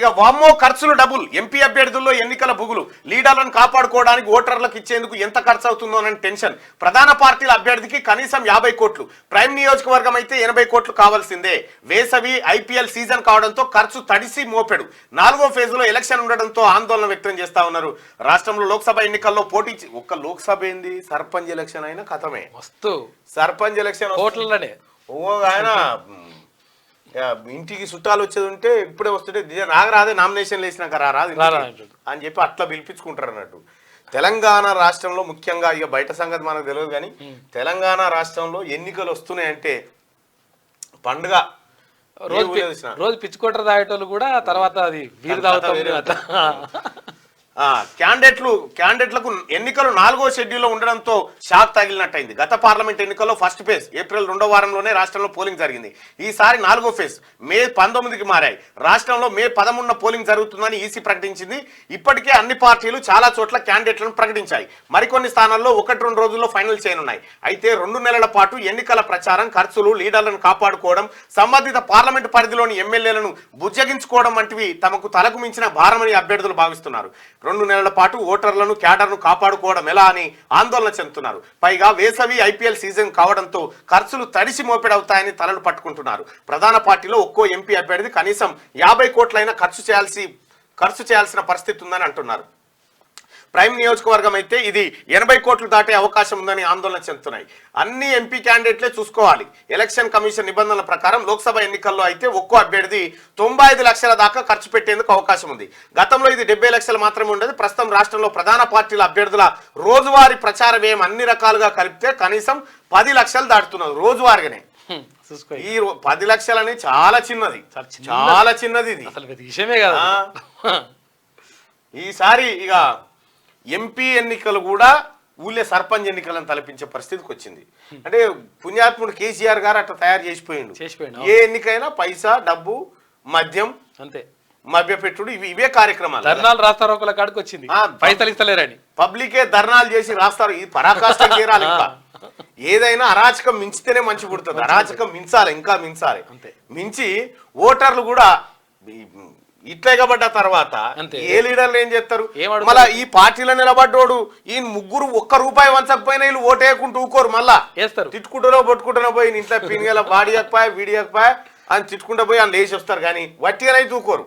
ఇక వామ్మో ఖర్చులు డబుల్ ఎంపీ అభ్యర్థుల్లో ఎన్నికల బుగులు లీడర్లను కాపాడుకోవడానికి ఓటర్లకు ఇచ్చేందుకు ఎంత ఖర్చు అవుతుందోనని టెన్షన్ ప్రధాన పార్టీల అభ్యర్థికి కనీసం 50 కోట్లు ప్రైమ్ నియోజకవర్గం అయితే 80 కోట్లు కావాల్సిందే వేసవి ఐపీఎల్ సీజన్ కావడంతో ఖర్చు తడిసి మోపెడు 4వ ఫేజ్లో ఎలక్షన్ ఉండడంతో ఆందోళన వ్యక్తం చేస్తా ఉన్నారు రాష్ట్రంలో లోక్సభ ఎన్నికల్లో పోటీ ఒక్క లోక్సభ ఏంది సర్పంచ్ ఎలక్షన్ అయినా కథమే మస్తు సర్పంచ్ ఎలక్షన్ ఓట్లనే ఆయన ఇంటికి చుట్టాలు వచ్చేది ఉంటే ఇప్పుడే వస్తుంటే నాగరాదే నామినేషన్ వేసినాక రాదు అని చెప్పి అట్లా పిలిపించుకుంటారు అన్నట్టు తెలంగాణ రాష్ట్రంలో ముఖ్యంగా ఇక బయట సంగతి మనకు తెలియదు కానీ తెలంగాణ రాష్ట్రంలో ఎన్నికలు వస్తున్నాయంటే పండుగ రోజు పిచ్చుకోటర్ తాగేటోళ్ళు కూడా తర్వాత అది వీరు తాగుతాం క్యాండిడేట్లకు ఎన్నికలు 4వ షెడ్యూల్లో ఉండడంతో షాక్ తగిలినట్టయింది గత పార్లమెంట్ ఎన్నికల్లో ఫస్ట్ ఫేజ్ ఏప్రిల్ 2వ వారంలోనే రాష్ట్రంలో పోలింగ్ జరిగింది ఈసారి 4వ ఫేజ్ మే 19కి మారాయి రాష్ట్రంలో మే 13న పోలింగ్ జరుగుతుందని ఈసీ ప్రకటించింది ఇప్పటికే అన్ని పార్టీలు చాలా చోట్ల క్యాండిడేట్లను ప్రకటించాయి మరికొన్ని స్థానాల్లో 1-2 రోజుల్లో ఫైనల్ చేయనున్నాయి అయితే 2 నెలల పాటు ఎన్నికల ప్రచారం ఖర్చులు లీడర్లను కాపాడుకోవడం సంబంధిత పార్లమెంటు పరిధిలోని ఎమ్మెల్యేలను బుజ్జగించుకోవడం వంటివి తమకు తలకు మించిన భారమని అభ్యర్థులు భావిస్తున్నారు 2 నెలల పాటు ఓటర్లను క్యాడర్ను కాపాడుకోవడం ఎలా అని ఆందోళన చెందుతున్నారు పైగా వేసవి ఐపీఎల్ సీజన్ కావడంతో ఖర్చులు తడిసి మోపెడవుతాయని తలలు పట్టుకుంటున్నారు ప్రధాన పార్టీలో ఒక్కో ఎంపీ అభ్యర్థి కనీసం 50 కోట్లైనా ఖర్చు చేయాల్సిన పరిస్థితి ఉందని అంటున్నారు ప్రైమ్ నియోజకవర్గం అయితే ఇది 80 కోట్లు దాటే అవకాశం ఉందని ఆందోళన చెందుతున్నాయి అన్ని ఎంపీ క్యాండిడేట్లే చూసుకోవాలి ఎలక్షన్ కమిషన్ నిబంధనల ప్రకారం లోక్సభ ఎన్నికల్లో అయితే ఒక్కో అభ్యర్థి 95 లక్షల దాకా ఖర్చు పెట్టేందుకు అవకాశం ఉంది గతంలో ఇది 70 లక్షలు మాత్రమే ఉండేది ప్రస్తుతం రాష్ట్రంలో ప్రధాన పార్టీల అభ్యర్థుల రోజువారీ ప్రచార వ్యయం అన్ని రకాలుగా కలిపితే కనీసం 10 లక్షలు దాటుతున్నారు రోజువారీగానే ఈ 10 లక్షలని చాలా చిన్నది ఇది విషయమే కదా ఈసారి ఇక ఎంపీ ఎన్నికలు కూడా ఊళ్ళే సర్పంచ్ ఎన్నికలను తలపించే పరిస్థితికి వచ్చింది అంటే పుణ్యాత్ముడు కేసీఆర్ గారు అట్లా తయారు చేసిపోయిండు ఏ ఎన్నికైనా పైసా డబ్బు మద్యం అంతే మభ్యపెట్టుడు ఇవే కార్యక్రమాలు ధర్నాలు రాస్తారు ఒకళ్ళ కాడికి వచ్చింది పైసలు ఇస్తలేరని పబ్లికే ధర్నాలు చేసి రాస్తారు ఇది పరాకాష్ఠం చేరాలి ఇంకా ఏదైనా అరాచకం మించితేనే మంచి పుడుతుంది అరాచకం మించాలి ఇంకా మించాలి మించి ఓటర్లు కూడా ఇట్లా ఎగబడ్డ తర్వాత ఏ లీడర్లు ఏం చేస్తారు మళ్ళా ఈ పార్టీలో నిలబడ్డోడు ఈ ముగ్గురు ₹1 వంచకపోయినా వీళ్ళు ఓటేయకుండా ఊకోరు మళ్ళా తిట్టుకుంటారో పట్టుకుంటారో పోయి ఇంట్లో పినిగల వాడియకపోయా వీడియకపోయా అని తిట్టుకుంటూ పోయి అని లేచి వస్తారు కానీ వట్టిగానైతే ఊకోరు